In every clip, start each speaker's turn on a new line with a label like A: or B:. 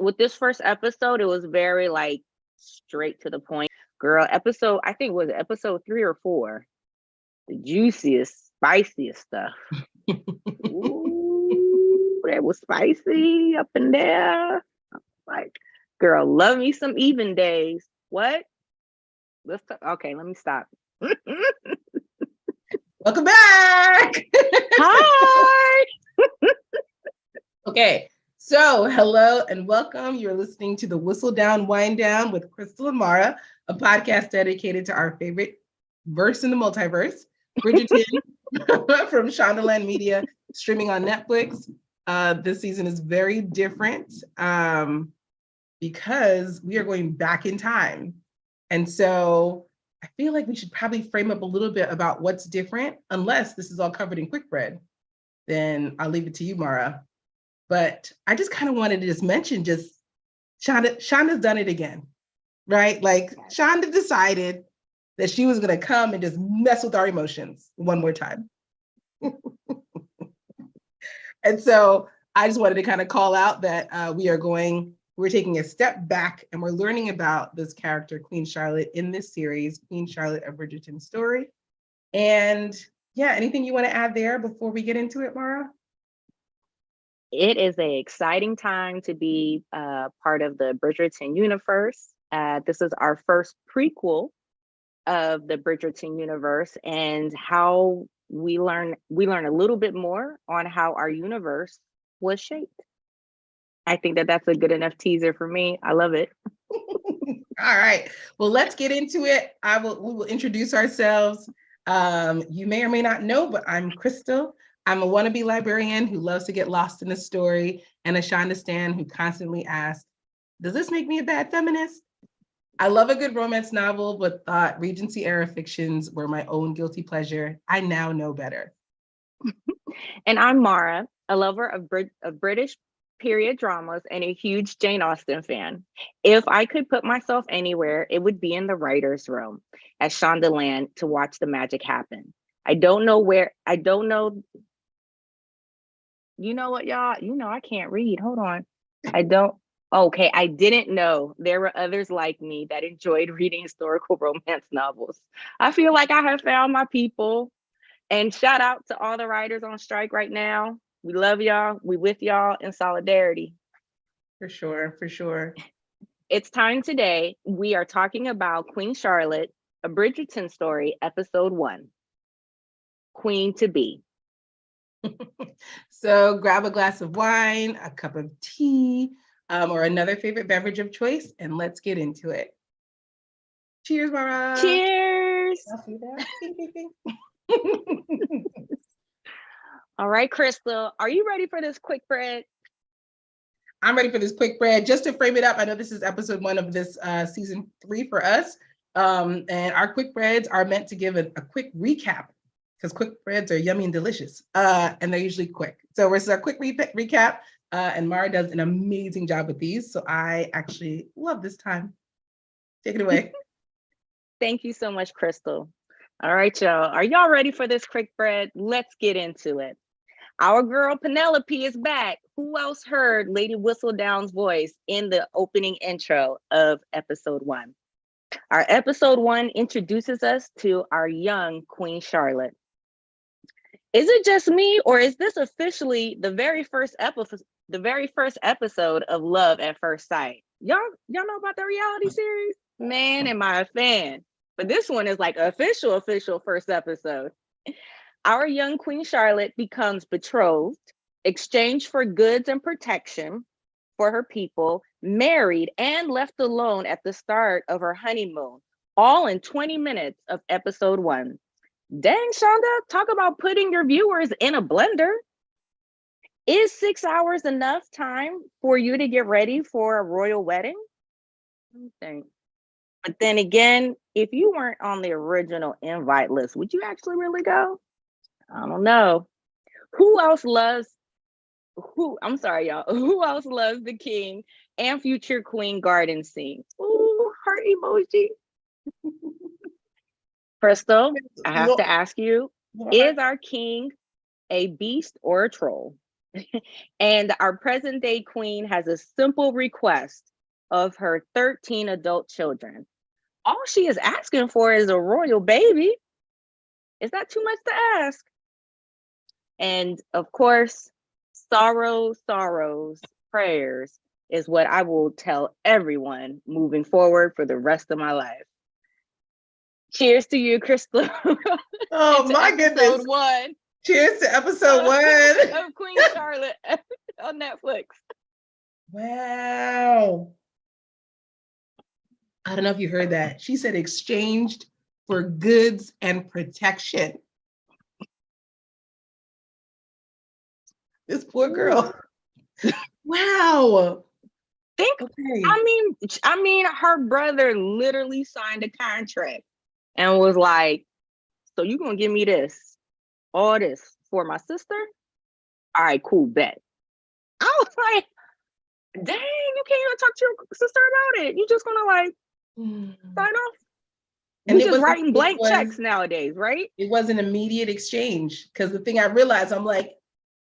A: with this first episode, it was very like straight to the point. Girl, episode, I think was it episode 3 or 4, the juiciest, spiciest stuff. Ooh, that was spicy up in there. Like, girl, love me some even days. What? Okay, let me stop.
B: Welcome back.
A: Hi.
B: Okay, so hello and welcome. You're listening to the Whistledown Wine Down with Krystal and Mara, a podcast dedicated to our favorite verse in the multiverse, Bridgerton, from Shondaland Media, streaming on Netflix. This season is very different because we are going back in time. And so I feel like we should probably frame up a little bit about what's different, unless this is all covered in quick bread. Then I'll leave it to you, Mara. But I just kind of wanted to just mention Shonda's done it again, right? Like Shonda decided that she was going to come and just mess with our emotions one more time. And so I just wanted to kind of call out that we're taking a step back and we're learning about this character, Queen Charlotte, in this series, Queen Charlotte, a Bridgerton Story. And yeah, anything you want to add there before we get into it, Mara?
A: It is an exciting time to be part of the Bridgerton universe. This is our first prequel of the Bridgerton universe, and how we learn a little bit more on how our universe was shaped. I think that that's a good enough teaser for me. I love it.
B: All right. Well, let's get into it. We will introduce ourselves. You may or may not know, but I'm Krystal. I'm a wannabe librarian who loves to get lost in a story, and a Shonda stan who constantly asks, does this make me a bad feminist? I love a good romance novel, but thought Regency era fictions were my own guilty pleasure. I now know better.
A: And I'm Mara, a lover of British period dramas and a huge Jane Austen fan. If I could put myself anywhere, it would be in the writer's room at Shondaland to watch the magic happen. I don't know. You know what, y'all? You know, I can't read. Hold on. Okay, I didn't know there were others like me that enjoyed reading historical romance novels. I feel like I have found my people. And shout out to all the writers on strike right now. We love y'all. We with y'all in solidarity.
B: For sure, for sure.
A: It's time today. We are talking about Queen Charlotte, a Bridgerton Story, episode 1, Queen to Be.
B: So grab a glass of wine, a cup of tea, or another favorite beverage of choice, and let's get into it. Cheers, Mara.
A: Cheers. All right, Krystal, are you ready for this quick bread?
B: I'm ready for this quick bread. Just to frame it up, I know this is episode 1 of this season 3 for us. And our quick breads are meant to give a quick recap, because quick breads are yummy and delicious, and they're usually quick. So this is our quick recap, and Mara does an amazing job with these. So I actually love this time. Take it away.
A: Thank you so much, Krystal. All right, y'all. Are y'all ready for this quick bread? Let's get into it. Our girl Penelope is back. Who else heard Lady Whistledown's voice in the opening intro of episode 1? Our episode 1 introduces us to our young Queen Charlotte. Is it just me, or is this officially the very first episode of Love at First Sight? Y'all know about the reality series? Man, am I a fan. But this one is like official first episode. Our young Queen Charlotte becomes betrothed, exchanged for goods and protection for her people, married, and left alone at the start of her honeymoon, all in 20 minutes of episode 1. Dang, Shonda, talk about putting your viewers in a blender. Is 6 hours enough time for you to get ready for a royal wedding? I don't think. But then again, if you weren't on the original invite list, would you actually really go? I don't know. I'm sorry, y'all. Who else loves the king and future queen garden scene? Ooh, heart emoji. Krystal, I have to ask you, is our king a beast or a troll? And our present day queen has a simple request of her 13 adult children. All she is asking for is a royal baby. Is that too much to ask? And of course, sorrows, prayers is what I will tell everyone moving forward for the rest of my life. Cheers to you, Krystal.
B: Oh my goodness.
A: Episode 1.
B: Cheers to episode 1
A: of Queen Charlotte on Netflix.
B: Wow. I don't know if you heard that. She said exchanged for goods and protection. This poor girl. Wow.
A: Okay. I mean, her brother literally signed a contract and was like, so you gonna give me all this for my sister? All right, cool, bet. I was like, dang, you can't even talk to your sister about it. You just gonna like sign off? And we just writing blank checks nowadays, right?
B: It was an immediate exchange. Because the thing I realized, I'm like,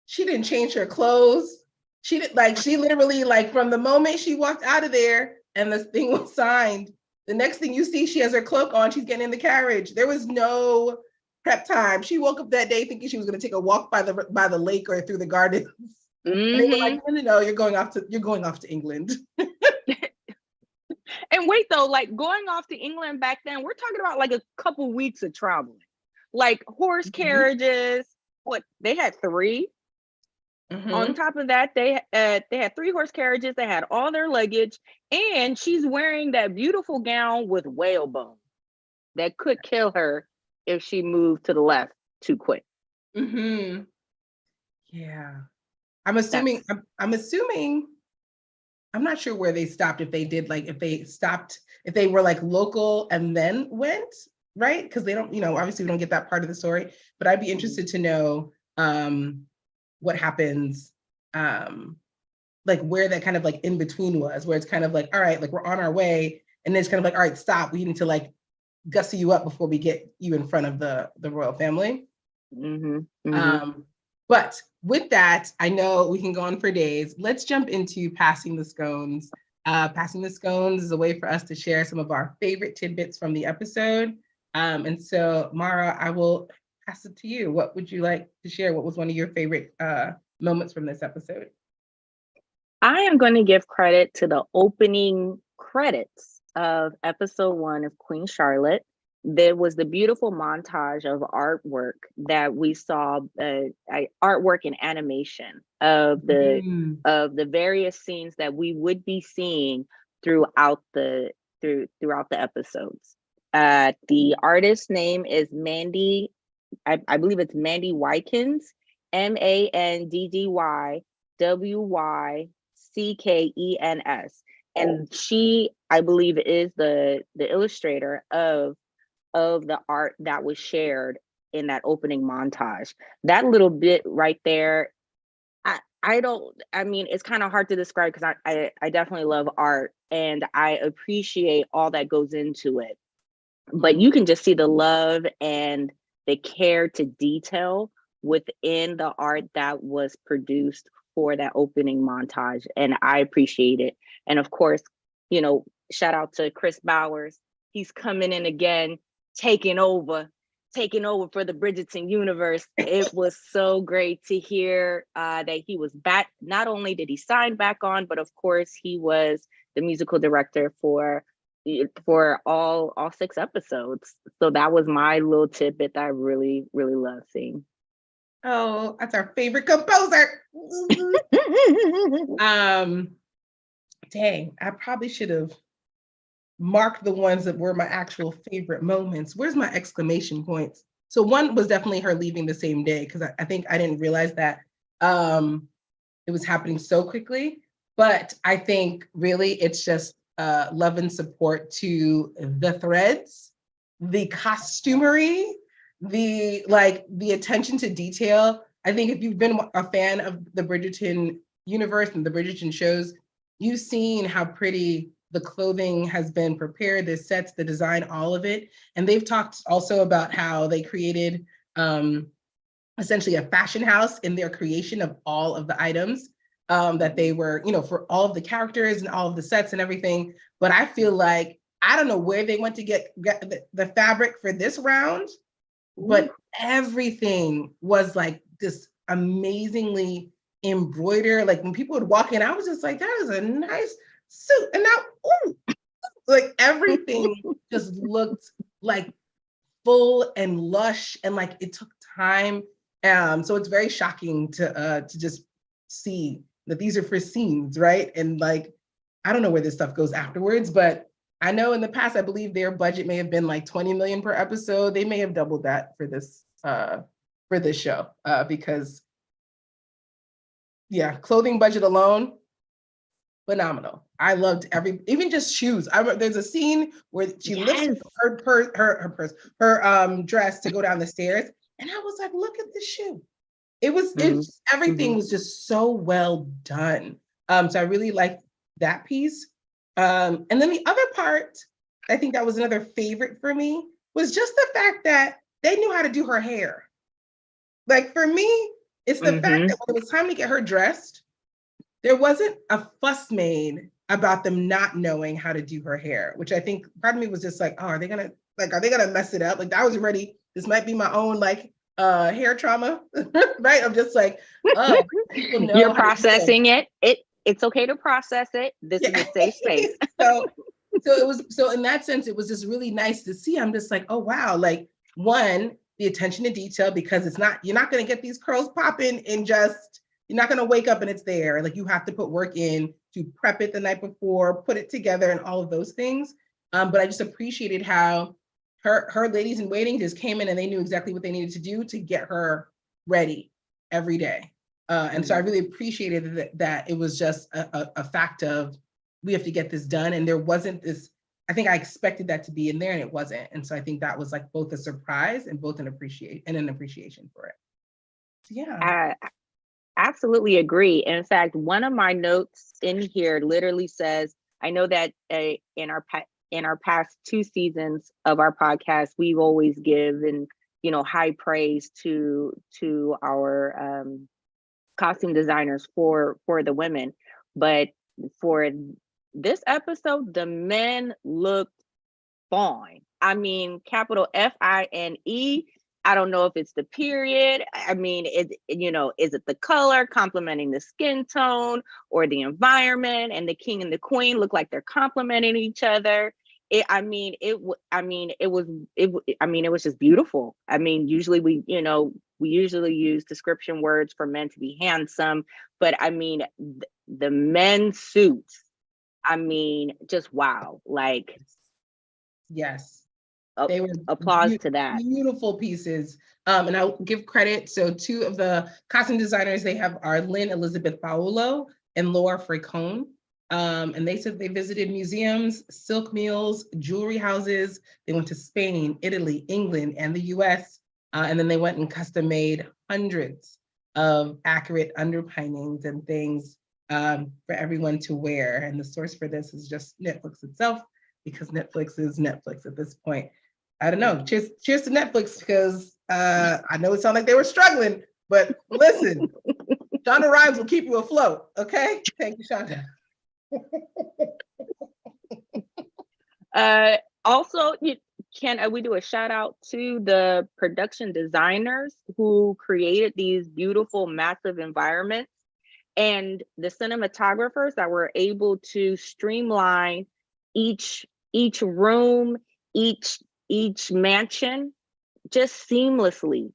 B: she didn't change her clothes. She literally, like, from the moment she walked out of there and this thing was signed, the next thing you see, she has her cloak on, she's getting in the carriage. There was no prep time. She woke up that day thinking she was going to take a walk by the lake or through the gardens. Mm-hmm. And they were like, no, you're going off to England.
A: And wait, though, like, going off to England back then, we're talking about like a couple weeks of traveling, like horse carriages. What, they had 3. Mm-hmm. On top of that, they had 3 horse carriages. They had all their luggage, and she's wearing that beautiful gown with whalebone that could kill her if she moved to the left too quick.
B: Mm-hmm. Yeah, I'm assuming. I'm not sure where they stopped. If they were like local and then went, right? Because they don't, obviously we don't get that part of the story. But I'd be interested to know what happens, like where that kind of like in between was, where it's kind of like, all right, like we're on our way, and then it's kind of like, all right, stop. We need to like gussy you up before we get you in front of the royal family. Mm-hmm. Mm-hmm. But with that, I know we can go on for days. Let's jump into passing the scones. Passing the scones is a way for us to share some of our favorite tidbits from the episode. And so, Mara, I will pass it to you. What would you like to share? What was one of your favorite moments from this episode?
A: I am going to give credit to the opening credits of episode 1 of Queen Charlotte. There was the beautiful montage of artwork that we saw, artwork and animation of the various scenes that we would be seeing throughout the episodes. The artist's name is Mandy. I believe it's Mandy Wykens, MandyWykens, and she, I believe, is the illustrator of the art that was shared in that opening montage. That little bit right there, it's kind of hard to describe because I definitely love art and I appreciate all that goes into it. But you can just see the love and the care to detail within the art that was produced for that opening montage. And I appreciate it. And of course, shout out to Chris Bowers. He's coming in again, taking over for the Bridgerton universe. It was so great to hear that he was back. Not only did he sign back on, but of course he was the musical director for all 6 episodes. So that was my little tidbit that I really, really love seeing.
B: Oh, that's our favorite composer. Dang, I probably should have marked the ones that were my actual favorite moments. Where's my exclamation points? So one was definitely her leaving the same day, because I think I didn't realize that it was happening so quickly. But I think really it's just love and support to the threads, the costumery, the attention to detail. I think if you've been a fan of the Bridgerton universe and the Bridgerton shows, you've seen how pretty the clothing has been prepared, the sets, the design, all of it. And they've talked also about how they created essentially a fashion house in their creation of all of the items that they were, for all of the characters and all of the sets and everything. But I feel like, I don't know where they went to get the fabric for this round, but everything was like this amazingly embroidered. Like when people would walk in, I was just like, that is a nice suit. And now, like everything just looked like full and lush, and like it took time. So it's very shocking to just see that these are for scenes, right? And like, I don't know where this stuff goes afterwards, but I know in the past, I believe their budget may have been like 20 million per episode. They may have doubled that for this show, because yeah, clothing budget alone, phenomenal. I loved even just shoes. There's a scene where she lifts her dress to go down the stairs, and I was like, look at the shoe. Everything was just so well done. So I really liked that piece. And then the other part, I think that was another favorite for me, was just the fact that they knew how to do her hair. Like for me, it's the fact that when it was time to get her dressed, there wasn't a fuss made about them not knowing how to do her hair, which I think part of me was just like, oh, are they gonna mess it up? Like I was ready. This might be my own like hair trauma, right? I'm just like, oh,
A: you're processing it. It's okay to process it. This is a safe space.
B: So in that sense, it was just really nice to see. I'm just like, oh wow, like one, the attention to detail, because you're not gonna get these curls popping and just, you're not gonna wake up and it's there. Like you have to put work in to prep it the night before, put it together and all of those things. But I just appreciated how her ladies in waiting just came in and they knew exactly what they needed to do to get her ready every day. And so I really appreciated that it was just a fact of, we have to get this done. And there wasn't this, I think I expected that to be in there and it wasn't. And so I think that was like both a surprise and both an appreciation for it. So, yeah.
A: I absolutely agree. In fact, one of my notes in here literally says, I know that in our past 2 seasons of our podcast, we've always given, high praise to our costume designers for the women, but for this episode, the men looked fine. I mean, capital FINE. I don't know if it's the period. I mean, is it the color complementing the skin tone, or the environment, and the king and the queen look like they're complementing each other. It was just beautiful. I mean, usually we usually use description words for men to be handsome, but I mean, the men's suits, I mean, just wow. Like,
B: yes, they were
A: applause to that.
B: Beautiful pieces. And I'll give credit. So 2 of the costume designers they have are Lynn Elizabeth Paolo and Laura Fricone. And they said they visited museums, silk mills, jewelry houses. They went to Spain, Italy, England, and the US. And then they went and custom made hundreds of accurate underpinnings and things for everyone to wear. And the source for this is just Netflix itself, because Netflix is Netflix at this point. I don't know. Cheers to Netflix, because I know it sounded like they were struggling, but listen, Shonda Rhimes will keep you afloat. Okay, thank you, Shonda.
A: Also, can we do a shout out to the production designers who created these beautiful, massive environments, and the cinematographers that were able to streamline each room, each mansion just seamlessly.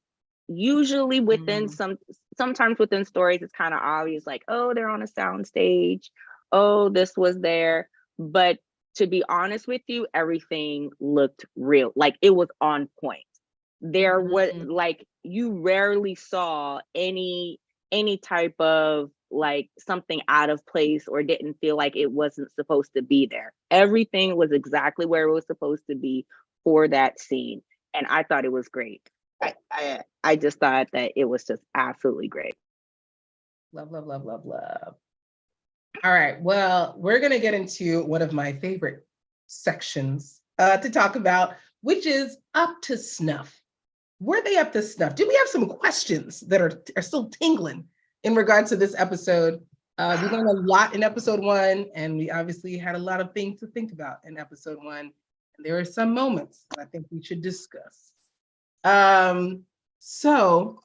A: Usually within sometimes within stories, it's kind of obvious, like, oh, they're on a sound stage, oh, this was there. But to be honest with you, everything looked real. Like it was on point. There was like, you rarely saw any type of like something out of place or didn't feel like it wasn't supposed to be there. Everything was exactly where it was supposed to be for that scene. And I thought it was great. I just thought that it was just absolutely great.
B: Love, love, love, love, love. All right, well, we're gonna get into one of my favorite sections to talk about, which is up to snuff. were they up to snuff? Do we have some questions that are still tingling in regards to this episode? We learned a lot in episode 1, and we obviously had a lot of things to think about in episode 1. And there are some moments that I think we should discuss. So,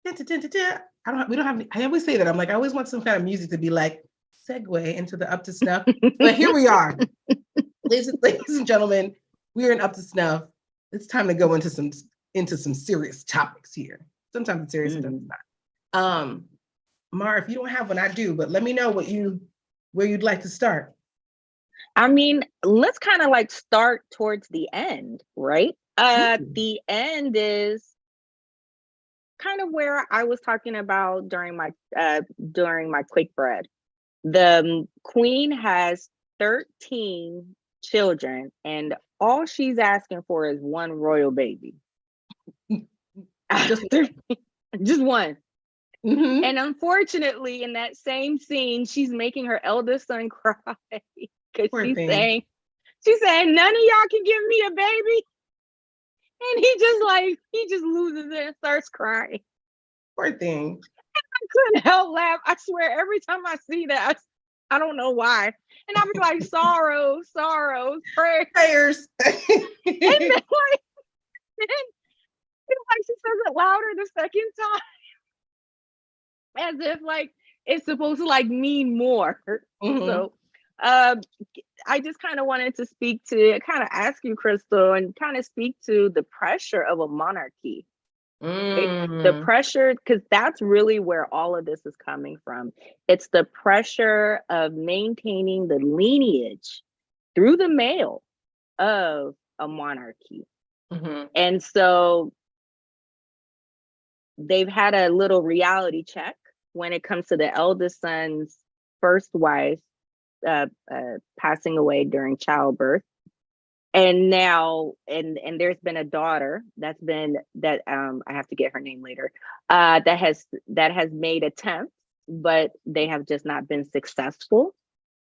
B: we don't have. I always say that. I'm like, I always want some kind of music to be like segue into the up to snuff. But here we are, ladies and gentlemen. We are in up to snuff. It's time to go into some serious topics here. Sometimes it's serious, sometimes it's not. Mara, if you don't have one, I do, but let me know where you'd like to start.
A: I mean, let's kind of like start towards the end, right? The end is kind of where I was talking about during my quick bread. The queen has 13 children, and all she's asking for is one royal baby. Just one.
B: Mm-hmm.
A: And unfortunately, in that same scene, she's making her eldest son cry because she's saying, none of y'all can give me a baby. And he just loses it and starts crying.
B: Poor thing.
A: And I couldn't help laugh. I swear, every time I see that, I don't know why. And I was like, sorrows, prayers. And then she says it louder the second time. As if like it's supposed to like mean more. Mm-hmm. So I just kind of wanted to kind of ask you, Krystal, and kind of speak to the pressure of a monarchy. Right? The pressure, because that's really where all of this is coming from. It's the pressure of maintaining the lineage through the male of a monarchy. Mm-hmm. And so they've had a little reality check when it comes to the eldest son's first wife passing away during childbirth. And now, and there's been a daughter I have to get her name later, that has made attempts, but they have just not been successful.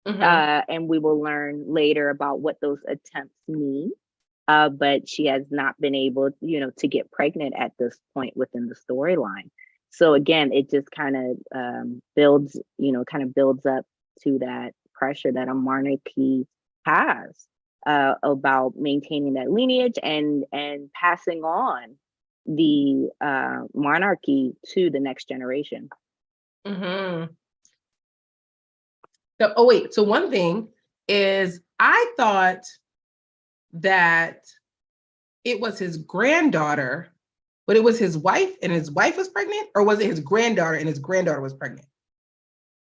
A: Mm-hmm. And we will learn later about what those attempts mean. But she has not been able, to get pregnant at this point within the storyline. So again, it just kind of builds up to that pressure that a monarchy has about maintaining that lineage and passing on the monarchy to the next generation.
B: Mm-hmm. So one thing is, I thought that it was his granddaughter, but it was his wife and his wife was pregnant, or was it his granddaughter and his granddaughter was pregnant?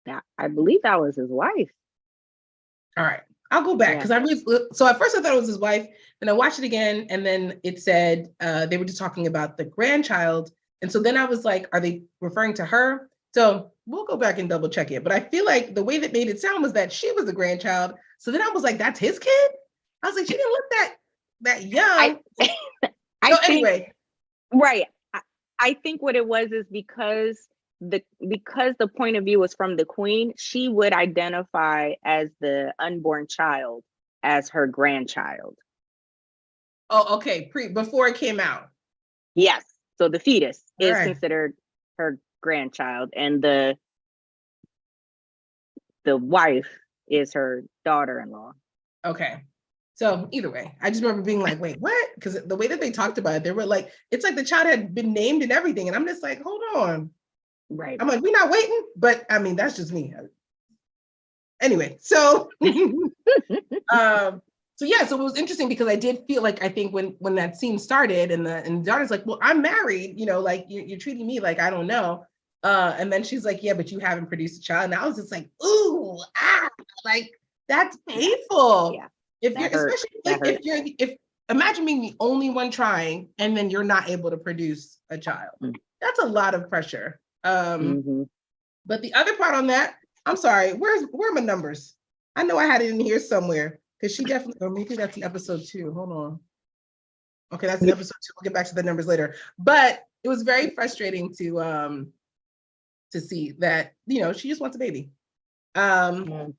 A: Yeah, I believe that was his wife.
B: All right, I'll go back because so at first I thought it was his wife, then I watched it again, and then it said they were just talking about the grandchild, and so then I was like, are they referring to her? So we'll go back and double check it, but I feel like the way that made it sound was that she was the grandchild. So then I was like, that's his kid? I was like, she didn't look that young. Anyway.
A: Right. I think what it was is because the point of view was from the queen, she would identify as the unborn child as her grandchild.
B: Oh, okay. Before it came out.
A: Yes. So the fetus is considered her grandchild, and the wife is her daughter-in-law.
B: Okay. So either way, I just remember being like, wait, what? Because the way that they talked about it, they were like, it's like the child had been named and everything. And I'm just like, hold on.
A: Right.
B: I'm like, we're not waiting. But I mean, that's just me. Anyway, so so it was interesting because I did feel like, I think when that scene started and the daughter's like, well, I'm married, like you're treating me like I don't know. And then she's like, yeah, but you haven't produced a child. And I was just like, ooh, like that's painful. Yeah. If imagine being the only one trying and then you're not able to produce a child. That's a lot of pressure. Mm-hmm. But the other part on that, I'm sorry, where are my numbers? I know I had it in here somewhere because she definitely, or maybe that's in episode 2. Hold on. Okay, that's in episode 2. We'll get back to the numbers later. But it was very frustrating to see that, she just wants a baby. Actually,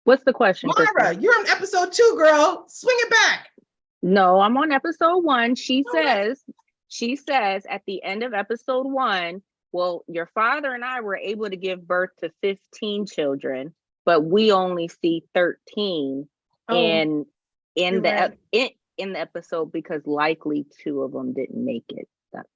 A: What's the question,
B: Mara,
A: Krystal?
B: you're on episode 2, girl. Swing it back.
A: No, I'm on episode 1. She
B: All right.
A: says at the end of episode 1, well, your father and I were able to give birth to 15 children, but we only see 13
B: Oh,
A: in
B: you're right.
A: in the episode because likely 2 of them didn't make it.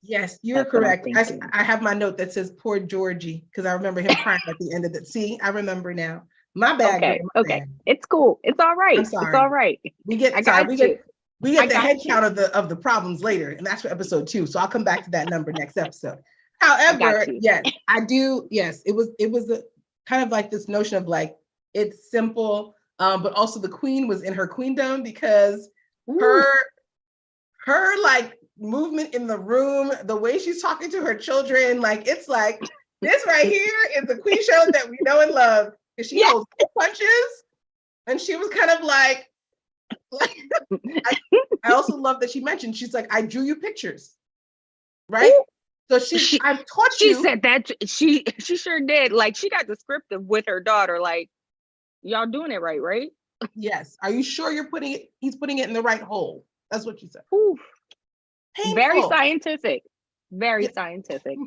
B: Yes, you're
A: That's what I'm
B: correct.
A: thinking.
B: I have my note that says poor Georgie because I remember him crying at the end of it. See, I remember now. My bad, girl.
A: Okay,
B: My
A: okay.
B: bad.
A: It's cool. It's all right.
B: I'm
A: It's
B: sorry.
A: all right.
B: We get
A: I
B: sorry.
A: got you.
B: We get
A: I
B: the
A: got
B: head
A: you.
B: count of the problems later, and that's for episode 2. So I'll come back to that number next episode.
A: I got
B: However,
A: you.
B: yes, I do. Yes, it was a kind of like this notion of like it's simple, but also the queen was in her queendom because
A: Ooh.
B: her like movement in the room, the way she's talking to her children, like it's like this right here is the queen show that we know and love. Because she holds punches, and she was kind of like I also love that she mentioned she's like, I drew you pictures, right? Ooh. So I've taught
A: she
B: you.
A: She said that she sure did. Like she got descriptive with her daughter. Like y'all doing it right?
B: Yes. Are you sure he's putting it in the right hole? That's what she said.
A: Ooh.
B: Painful.
A: Very scientific. Very scientific.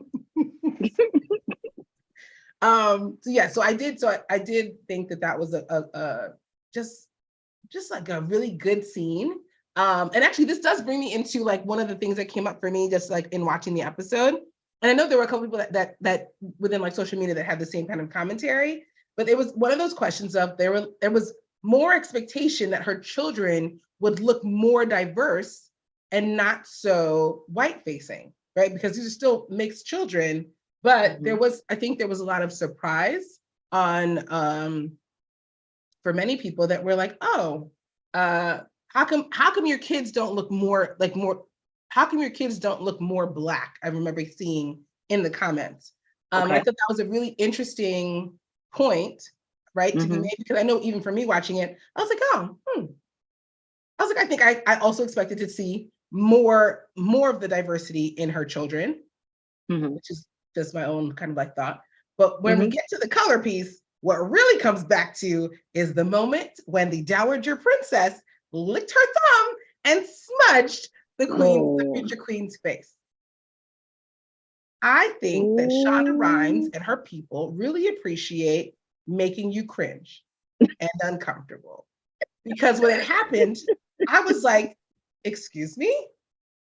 B: So I did think that was a just like a really good scene. And actually this does bring me into like one of the things that came up for me just like in watching the episode. And I know there were a couple people that within like social media that had the same kind of commentary, but it was one of those questions of there was more expectation that her children would look more diverse and not so white facing, right? Because these are still mixed children, but I think there was a lot of surprise on for many people that were like, oh, how come your kids don't look how come your kids don't look more Black? I remember seeing in the comments. And I thought that was a really interesting point, right, to be made, because I know even for me watching it, I was like, I was like, I think I also expected to see more of the diversity in her children, which is just my own kind of like thought. But when we get to the color piece, what really comes back to is the moment when the Dowager Princess licked her thumb and smudged the future queen's face. I think that Shonda Rhimes and her people really appreciate making you cringe and uncomfortable. Because when it happened, I was like, excuse me?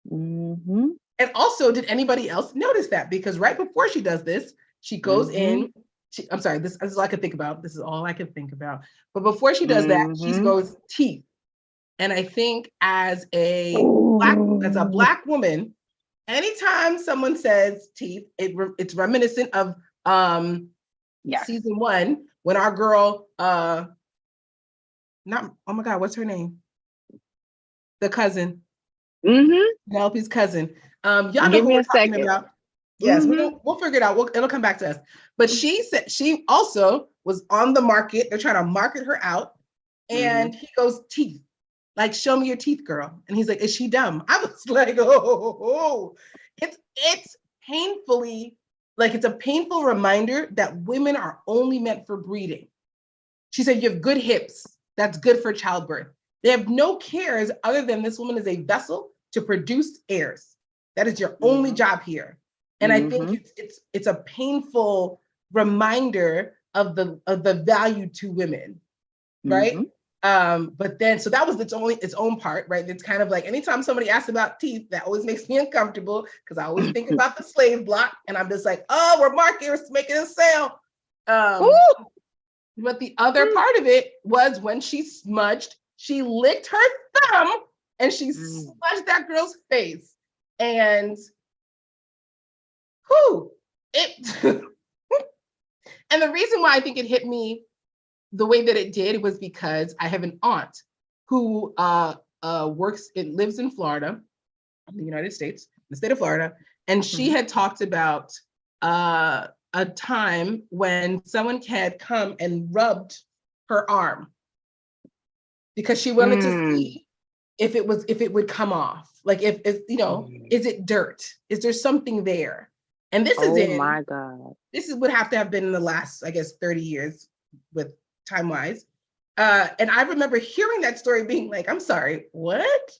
B: And also, did anybody else notice that? Because right before she does this, she goes in. I'm sorry, this is all I could think about. This is all I could think about. But before she does that, she goes teeth. And I think as a Black woman, anytime someone says teeth, it's reminiscent of season 1 when our girl, oh my God, what's her name? The cousin. Penelope's cousin. Y'all know who we're talking about. Yes, we'll figure it out. It'll come back to us. But she said she also was on the market. They're trying to market her out. And he goes, teeth. Like, show me your teeth, girl. And he's like, is she dumb? I was like, oh. It's painfully, like, it's a painful reminder that women are only meant for breeding. She said, you have good hips. That's good for childbirth. They have no cares other than this woman is a vessel to produce heirs. That is your only job here. And I think it's a painful reminder of the value to women, right? But then, so that was its own part, right? It's kind of like anytime somebody asks about teeth, that always makes me uncomfortable because I always think about the slave block, and I'm just like, oh, we're marketers making a sale. But the other part of it was when she licked her thumb and she smudged that girl's face, and and the reason why I think it hit me the way that it did was because I have an aunt who lives in Florida, in the United States, the state of Florida, and she had talked about a time when someone had come and rubbed her arm because she wanted to see if it would come off, like if is it dirt? Is there something there? And this
A: my God.
B: This would have to have been in the last, I guess, 30 years with time-wise. And I remember hearing that story being like, I'm sorry, what?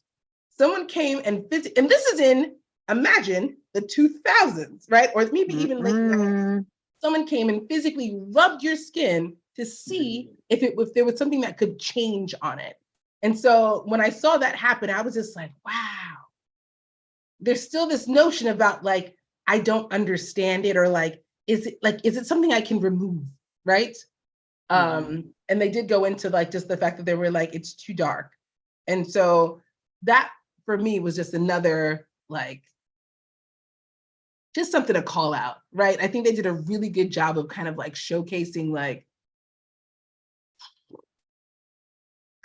B: Someone came and and this is in, imagine, the 2000s, right? Or maybe even late 90s. Someone came and physically rubbed your skin to see if there was something that could change on it. And so when I saw that happen, I was just like, wow. There's still this notion about like, I don't understand it, or like, is it something I can remove, right? And they did go into like just the fact that they were like, it's too dark. And so that for me was just another like, just something to call out, right? I think they did a really good job of kind of like showcasing like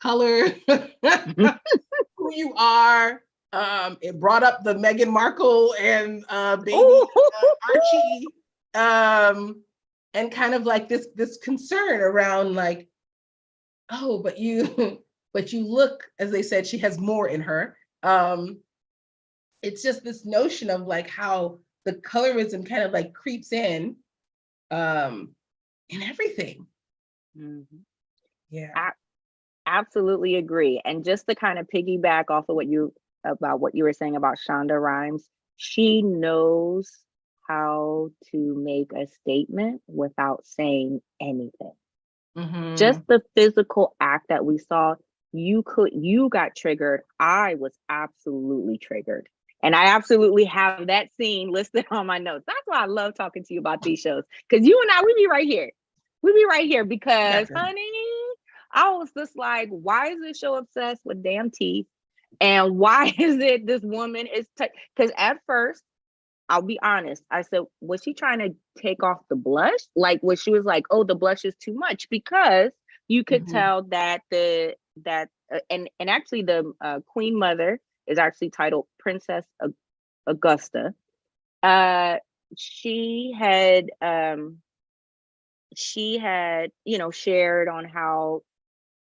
B: color, who you are. It brought up the Meghan Markle and baby Archie, and kind of like this concern around like, oh, but you look, as they said, she has more in her. It's just this notion of like how the colorism kind of like creeps in everything. Yeah.
A: Absolutely agree. And just to kind of piggyback off of what you were saying about Shonda Rhimes, she knows how to make a statement without saying anything. Just the physical act that we saw, you got triggered. I was absolutely triggered. And I absolutely have that scene listed on my notes. That's why I love talking to you about these shows. Because you and I, we be right here. We be right here because, honey, I was just like, why is this show obsessed with damn teeth? And why is it this woman is, because at first, I'll be honest, I said, was she trying to take off the blush? Like, when she was like, oh, the blush is too much, because you could tell that and actually the Queen Mother is actually titled Princess Augusta. She had, shared on how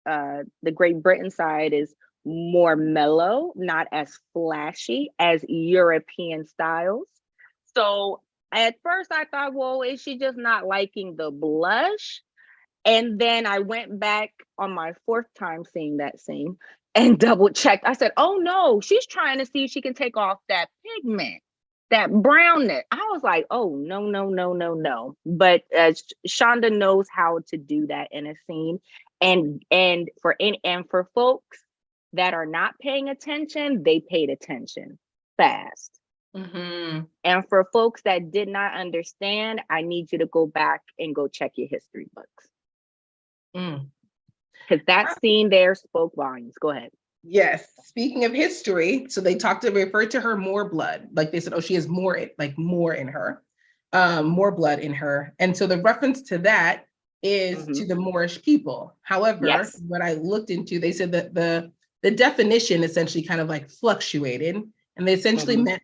A: the Great Britain side is more mellow, not as flashy as European styles. So at first I thought, well, is she just not liking the blush? And then I went back on my fourth time seeing that scene and double checked. I said, oh no, she's trying to see if she can take off that pigment, that brownness. I was like, oh, no. But Shonda knows how to do that in a scene. And for folks that are not paying attention, they paid attention fast. And for folks that did not understand, I need you to go back and go check your history books. Because that scene there spoke volumes. Go ahead.
B: Yes. Speaking of history, so they referred to her more blood. Like they said, oh, she has more in her, more blood in her. And so the reference to that is to the Moorish people. However, what I looked into, they said that the definition essentially kind of like fluctuated, and they essentially meant,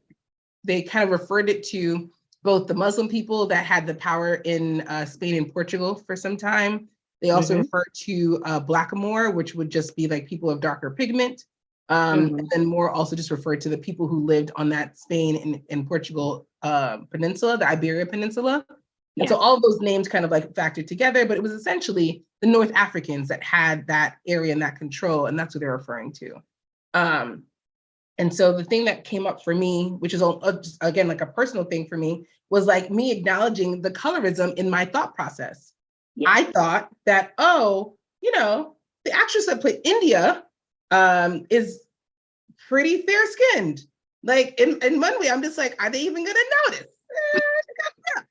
B: they kind of referred it to both the Muslim people that had the power in Spain and Portugal for some time. They also refer to blackamoor, which would just be like people of darker pigment. And then more also just referred to the people who lived on that Spain and Portugal peninsula, the Iberia Peninsula. And so all of those names kind of like factored together, but it was essentially the North Africans that had that area and that control, and that's what they're referring to. And so the thing that came up for me, which is just, again, like a personal thing for me, was like me acknowledging the colorism in my thought process. I thought that, oh, the actress that played India is pretty fair-skinned. Like in one way, I'm just like, are they even gonna notice?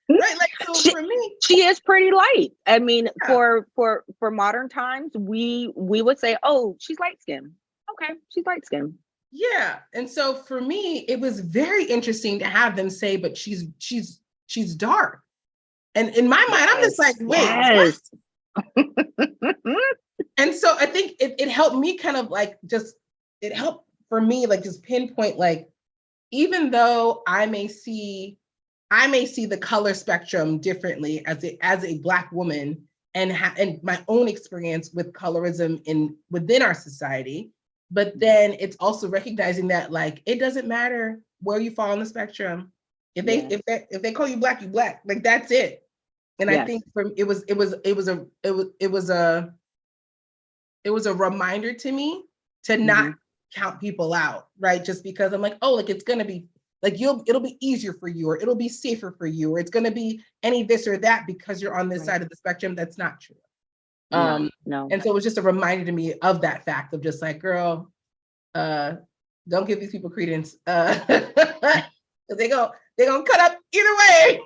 B: Right? Like, so for me,
A: she is pretty light. I mean, for modern times, we would say, oh, she's light-skinned. Okay, she's light-skinned.
B: Yeah. And so for me, it was very interesting to have them say, but she's dark. And in my mind, I'm just like, wait, and so I think it helped me kind of like it helped for me like just pinpoint, like, even though I may see the color spectrum differently as a Black woman, and my own experience with colorism within our society, but then it's also recognizing that like it doesn't matter where you fall on the spectrum. If they call you Black, you Black. Like that's it. And I think it was it was a reminder to me to not count people out, right? Just because I'm like, oh, like it's gonna be like it'll be easier for you, or it'll be safer for you, or it's gonna be any this or that because you're on this side of the spectrum. That's not true.
A: No.
B: And so it was just a reminder to me of that fact of just like, girl, don't give these people credence. They're gonna cut up either way,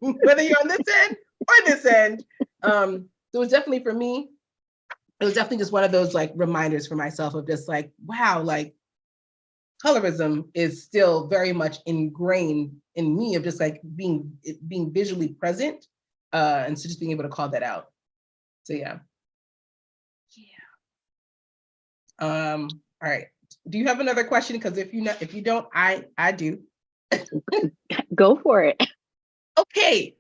B: whether you're on this end or this end. So it was definitely for me, it was definitely just one of those like reminders for myself of just like, wow, like colorism is still very much ingrained in me of just like being visually present. And so just being able to call that out. So yeah. All right. Do you have another question? Because if you don't, I do.
A: Go for it.
B: Okay.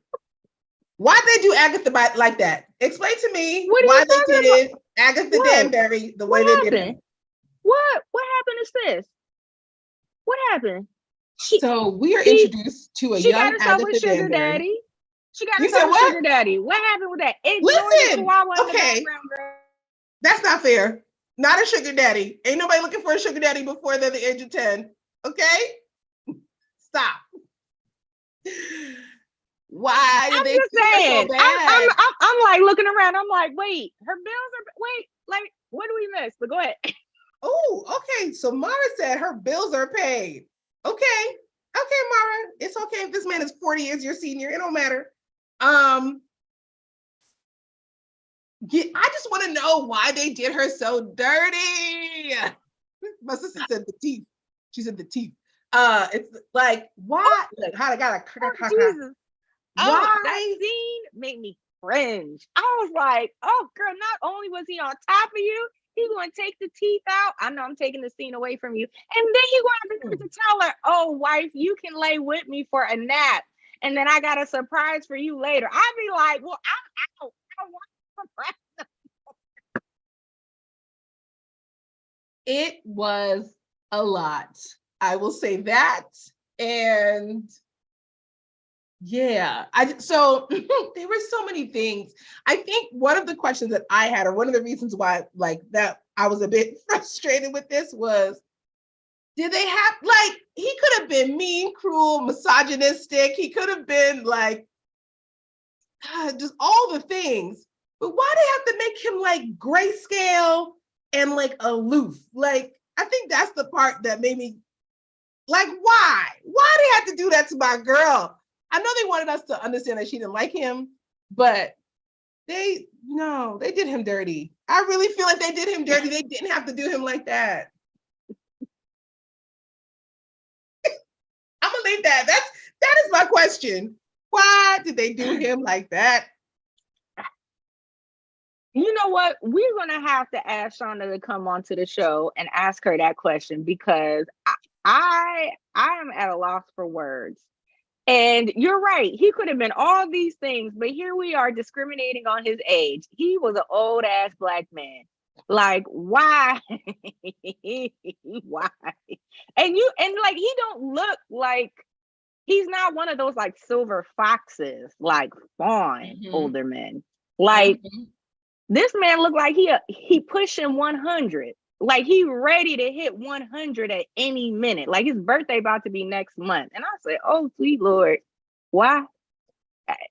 B: Why'd they do Agatha like that? Explain to me
A: why
B: they did Agatha Danbury the way they did it.
A: What happened to sis? What happened?
B: So we are introduced to a young Agatha
A: sugar
B: Danbury.
A: daddy. She got herself a sugar daddy. What happened with that?
B: Listen, okay, that's not fair. Not a sugar daddy. Ain't nobody looking for a sugar daddy before they're the age of 10. Okay? Stop. Why did they do her so bad?
A: I'm like looking around. I'm like, wait, her bills are like, what do we miss? But go ahead.
B: Oh, okay. So Mara said her bills are paid. Okay, Mara. It's okay if this man is 40 years your senior. It don't matter. I just want to know why they did her so dirty. My sister said the teeth. She said the teeth. It's like, why? Like, how they got a
A: Jesus. Why? That scene made me cringe. I was like, oh girl, not only was he on top of you, he's going to take the teeth out. I know I'm taking the scene away from you. And then he going to tell her, oh, wife, you can lay with me for a nap. And then I got a surprise for you later. I'd be like, well, I don't want a surprise.
B: It was a lot. I will say that. And yeah, so there were so many things. I think one of the questions that I had, or one of the reasons why like that I was a bit frustrated with this was, did they have, like, he could have been mean, cruel, misogynistic. He could have been like, just all the things. But why do they have to make him like grayscale and like aloof? Like, I think that's the part that made me like, why? Why do they have to do that to my girl? I know they wanted us to understand that she didn't like him, but they did him dirty. I really feel like they did him dirty. They didn't have to do him like that. I'm gonna leave that. That is my question. Why did they do him like that?
A: You know what? We're gonna have to ask Shonda to come onto the show and ask her that question, because I am at a loss for words. And you're right. He could have been all these things, but here we are discriminating on his age. He was an old ass Black man. Like, why? Why? And like, he don't look like, he's not one of those like silver foxes, like fawn older men. Like, this man looked like he pushing 100. Like, he ready to hit 100 at any minute. Like, his birthday about to be next month. And I said, oh, sweet Lord, why?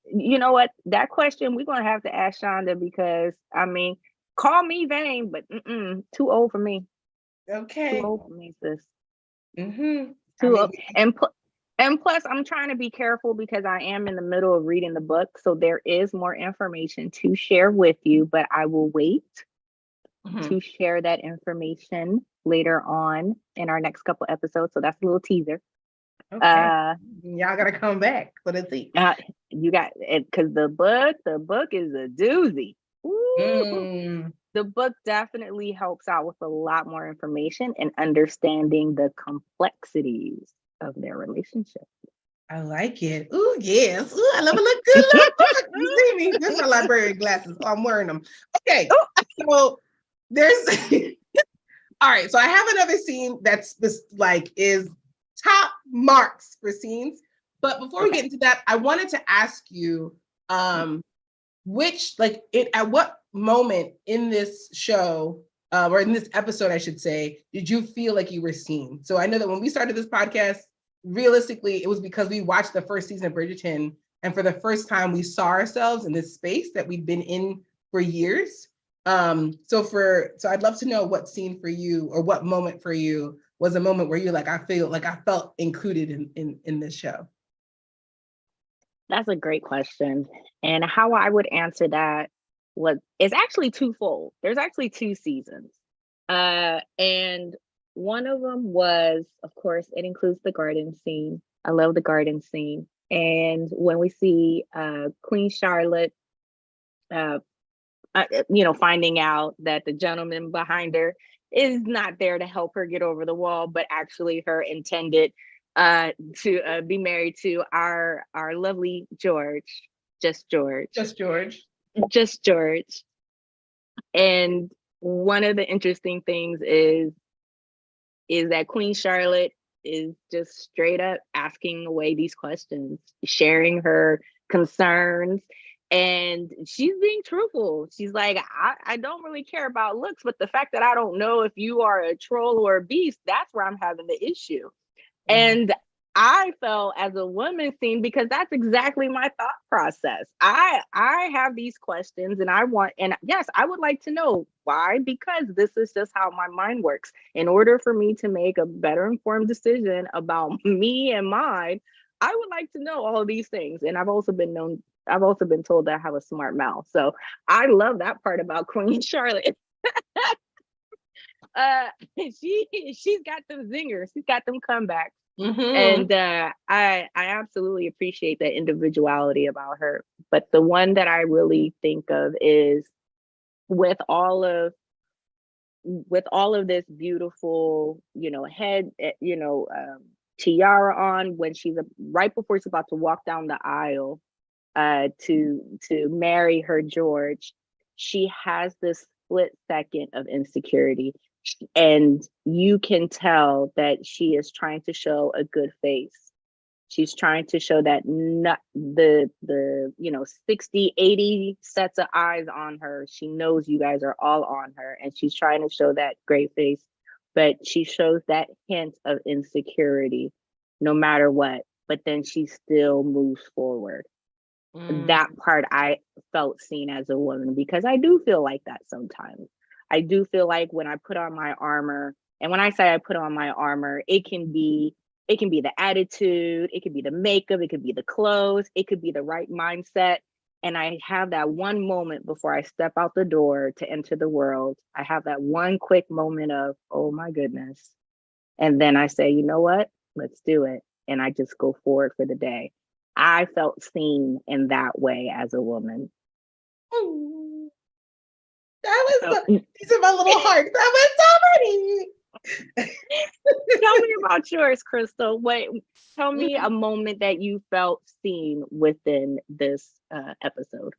A: You know what? That question we're going to have to ask Shonda, because, I mean, call me vain, but too old for me.
B: Okay.
A: Too old for me, sis.
B: Too
A: old. And plus, I'm trying to be careful because I am in the middle of reading the book. So there is more information to share with you, but I will wait to share that information later on in our next couple episodes. So that's a little teaser.
B: Okay. Y'all gotta come back for the tea.
A: You got it, because the book is a doozy. The book definitely helps out with a lot more information and understanding the complexities of their relationship.
B: I like it. Ooh, yes. Ooh, I love a look good. Look. You see me? There's my librarian glasses. Oh, I'm wearing them. Okay. So there's all right. So I have another scene that's this like is top marks for scenes. But before we get into that, I wanted to ask you, which like at what moment in this show, or in this episode, I should say, did you feel like you were seen? So I know that when we started this podcast, realistically, it was because we watched the first season of Bridgerton, and for the first time, we saw ourselves in this space that we've been in for years. So I'd love to know what scene for you, or what moment for you was a moment where you're like, I felt included in this show.
A: That's a great question. And how I would answer that is actually twofold. There's actually two seasons. And one of them was, of course, it includes the garden scene. I love the garden scene. And when we see Queen Charlotte, finding out that the gentleman behind her is not there to help her get over the wall, but actually her intended to be married to our lovely George, just George. And one of the interesting things is that Queen Charlotte is just straight up asking away these questions, sharing her concerns, and she's being truthful. She's like, I don't really care about looks, but the fact that I don't know if you are a troll or a beast, that's where I'm having the issue. And I felt as a woman seen, because that's exactly my thought process. I have these questions, and yes, I would like to know why, because this is just how my mind works. In order for me to make a better informed decision about me and mine, I would like to know all of these things. And I've also been told that I have a smart mouth. So I love that part about Queen Charlotte. She's got them zingers, she's got them comebacks. And I absolutely appreciate that individuality about her. But the one that I really think of is with all of this beautiful, head, tiara on, when she's right before she's about to walk down the aisle to marry her George, she has this split second of insecurity. And you can tell that she is trying to show a good face. She's trying to show that not the 60, 80 sets of eyes on her. She knows you guys are all on her, and she's trying to show that great face, but she shows that hint of insecurity no matter what, but then she still moves forward. That part I felt seen as a woman, because I do feel like that sometimes. I do feel like when I put on my armor, and when I say I put on my armor, it can be the attitude, it could be the makeup, it could be the clothes, it could be the right mindset. And I have that one moment before I step out the door to enter the world. I have that one quick moment of, oh my goodness. And then I say, you know what? Let's do it. And I just go forward for the day. I felt seen in that way as a woman.
B: That was these are my little heart. That was so pretty.
A: Tell me about yours, Krystal. Tell me a moment that you felt seen within this episode.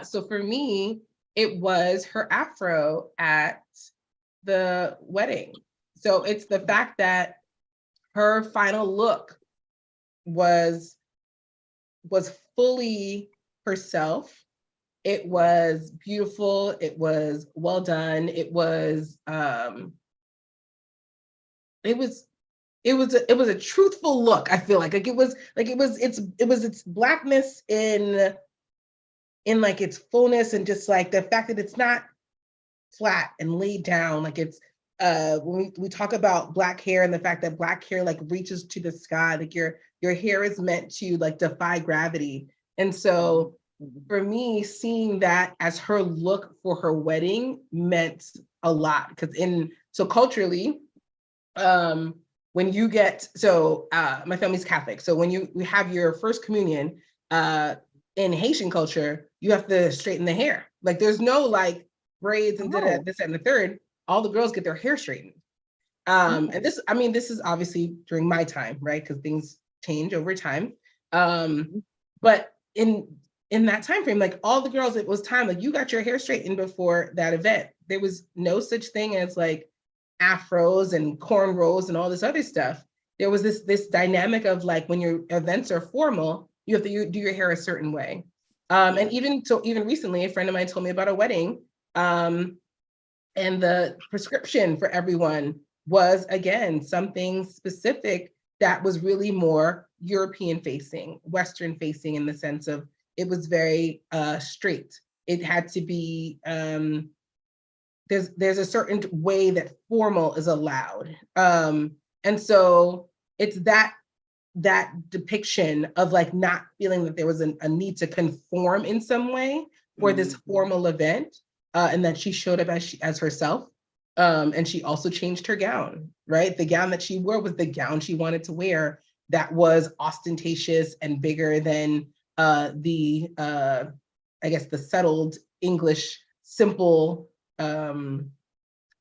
B: So for me, it was her afro at the wedding. So it's the fact that her final look was fully herself. It was beautiful. It was well done. It was a truthful look. I feel like it was its blackness in like its fullness, and just like the fact that it's not flat and laid down. Like it's when we talk about Black hair, and the fact that Black hair like reaches to the sky, like your hair is meant to like defy gravity. And so for me, seeing that as her look for her wedding meant a lot, because culturally, when you get, my family's Catholic. So when we have your first communion, in Haitian culture, you have to straighten the hair. Like there's no like braids and this and the third. All the girls get their hair straightened. And this is obviously during my time, right? Because things change over time. But in that time frame, like all the girls, it was time, like you got your hair straightened before that event. There was no such thing as like afros and cornrows and all this other stuff. There was this dynamic of like, when your events are formal, you have to do your hair a certain way. And even recently, a friend of mine told me about a wedding, and the prescription for everyone was, again, something specific that was really more European facing, Western facing, in the sense of it was very straight. It had to be, there's a certain way that formal is allowed. And so it's that depiction of like not feeling that there was a need to conform in some way for this formal event, and that she showed up as herself. And she also changed her gown, right? The gown that she wore was the gown she wanted to wear, that was ostentatious and bigger than I guess the settled English simple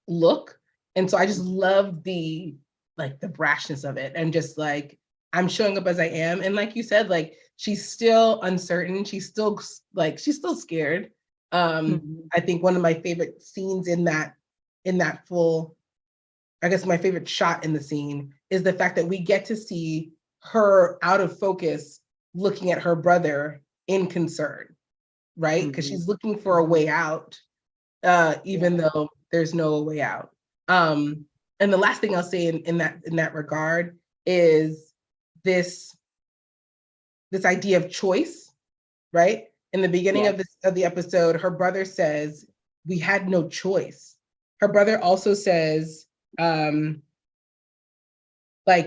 B: look. And so I just love the brashness of it, and just like, I'm showing up as I am. And like you said, like, she's still uncertain. She's still scared. I think one of my favorite scenes in that full, I guess my favorite shot in the scene is the fact that we get to see her out of focus, looking at her brother in concern, right? Because she's looking for a way out, even though there's no way out. And the last thing I'll say in that regard is this idea of choice, right? In the beginning of the episode, her brother says, "We had no choice." Her brother also says, like,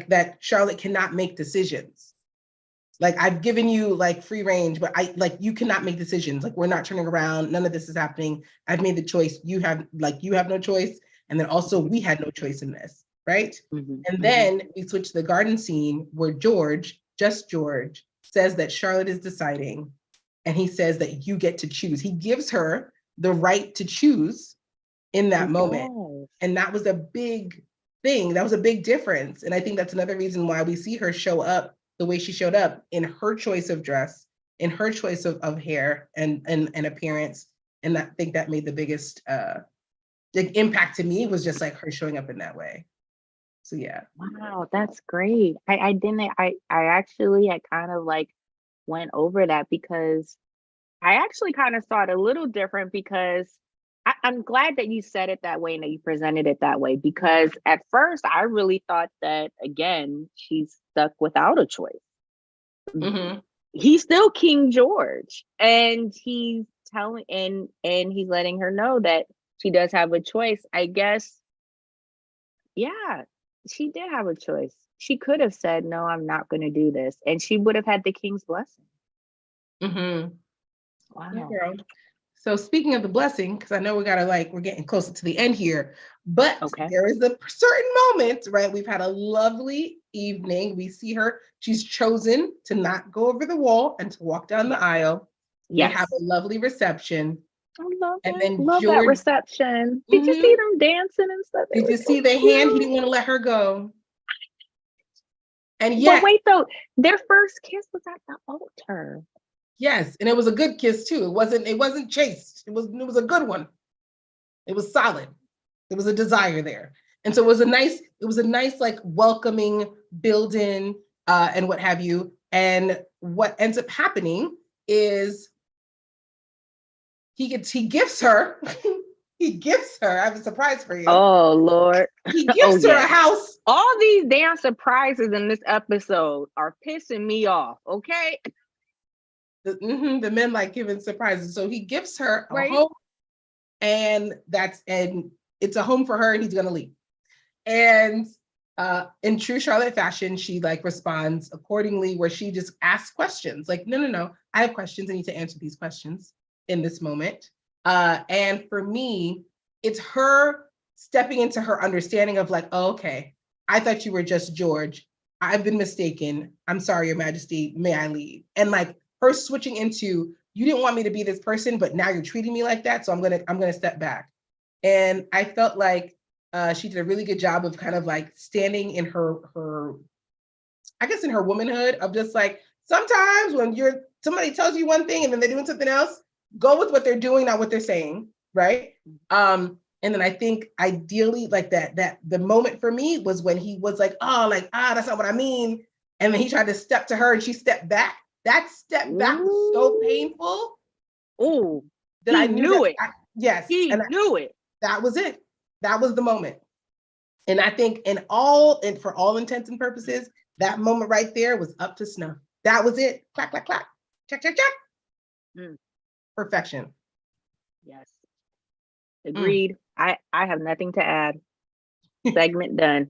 B: that Charlotte cannot make decisions. Like, I've given you like free range, but you cannot make decisions. Like, we're not turning around. None of this is happening. I've made the choice. You have no choice. And then also, we had no choice in this, right? And then we switch to the garden scene where George says that Charlotte is deciding, and he says that you get to choose. He gives her the right to choose in that moment. And that was a big thing. That was a big difference. And I think that's another reason why we see her show up the way she showed up, in her choice of dress, in her choice of hair and appearance. And I think that made the biggest impact to me, was just like her showing up in that way. So yeah.
A: Wow, that's great. I actually had kind of like went over that, because I actually kind of saw it a little different, because I'm glad that you said it that way and that you presented it that way, because at first I really thought that, again, she's stuck without a choice. He's still King George, and he's telling and he's letting her know that she does have a choice. I guess, yeah, she did have a choice. She could have said, "No, I'm not going to do this," and she would have had the king's blessing. Wow.
B: Yeah, girl. So speaking of the blessing, because I know we're getting closer to the end here, but there is a certain moment, right? We've had a lovely evening. We see her. She's chosen to not go over the wall and to walk down the aisle. They have a lovely reception.
A: I love it.
B: And then
A: love that reception. Did you see them dancing and stuff?
B: Did you see the hand? He didn't want to let her go. And yet,
A: but wait, though, their first kiss was at the altar.
B: Yes, and it was a good kiss too. It wasn't chaste. It was a good one. It was solid. There was a desire there. And so it was a nice like welcoming build-in and what have you. And what ends up happening is he gifts her I have a surprise for you.
A: Oh Lord.
B: He gifts her a house.
A: All these damn surprises in this episode are pissing me off, okay?
B: The men like giving surprises. So he gives her a home, and it's a home for her, and he's gonna leave. And in true Charlotte fashion, she like responds accordingly, where she just asks questions like, no, I have questions. I need to answer these questions in this moment. And for me, it's her stepping into her understanding of like, oh, okay, I thought you were just George. I've been mistaken. I'm sorry, Your Majesty. May I leave? And like her switching into, you didn't want me to be this person, but now you're treating me like that, so I'm gonna step back. And I felt like she did a really good job of kind of like standing in her, I guess in her womanhood of just like, sometimes when somebody tells you one thing and then they're doing something else, go with what they're doing, not what they're saying, right? And then I think ideally like that the moment for me was when he was like, that's not what I mean. And then he tried to step to her and she stepped back. That step back was so painful
A: Oh,
B: that I knew
A: knew
B: that.
A: it.
B: Yes,
A: He
B: and
A: knew it.
B: that was it. That was the moment. And I think and for all intents and purposes, that moment right there was up to snuff. That was it. Clack, clack, clack. Check, check, check.
A: Mm.
B: Perfection.
A: Yes. Agreed. I have nothing to add. Segment done.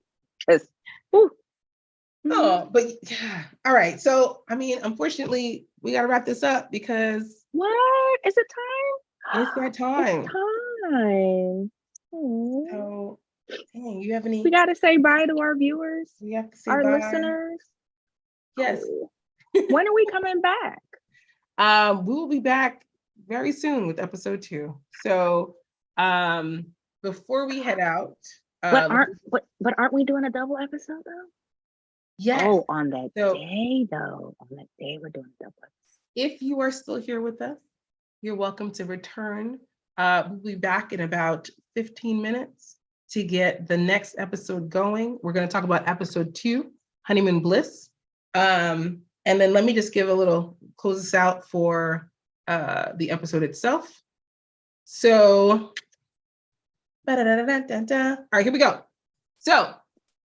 B: Oh, but yeah. All right. So, I mean, unfortunately, we got to wrap this up because
A: What? Is it time?
B: it's that time.
A: It's time. Oh.
B: So, dang, you have any?
A: We got to say bye to our viewers,
B: We have to say
A: our
B: bye.
A: listeners.
B: Yes.
A: Oh. When are we coming back?
B: We will be back very soon with episode 2. So, before we head out,
A: But aren't we doing a double episode though?
B: yes.
A: Oh, on that
B: So,
A: day though. On that day we're doing a double episode.
B: if you are still here with us, you're welcome to return. We'll be back in about 15 minutes to get the next episode going. We're going to talk about episode 2, Honeymoon Bliss. And then let me just give a little close this out for the episode itself. So, all right, here we go. So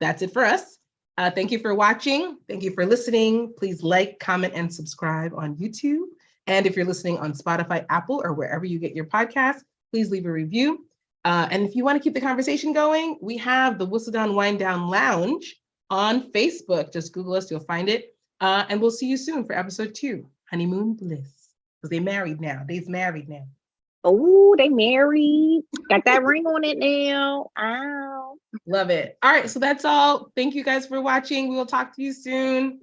B: that's it for us. Thank you for watching. Thank you for listening. Please like, comment, and subscribe on YouTube. And if you're listening on Spotify, Apple, or wherever you get your podcasts, please leave a review. And if you want to keep the conversation going, we have the Whistledown Wine Down Lounge on Facebook. Just Google us, you'll find it. And we'll see you soon for episode 2, Honeymoon Bliss. Because they married now. They've married now.
A: Oh, they married. Got that ring on it now. Ow.
B: Love it. All right, so that's all. Thank you guys for watching. We will talk to you soon.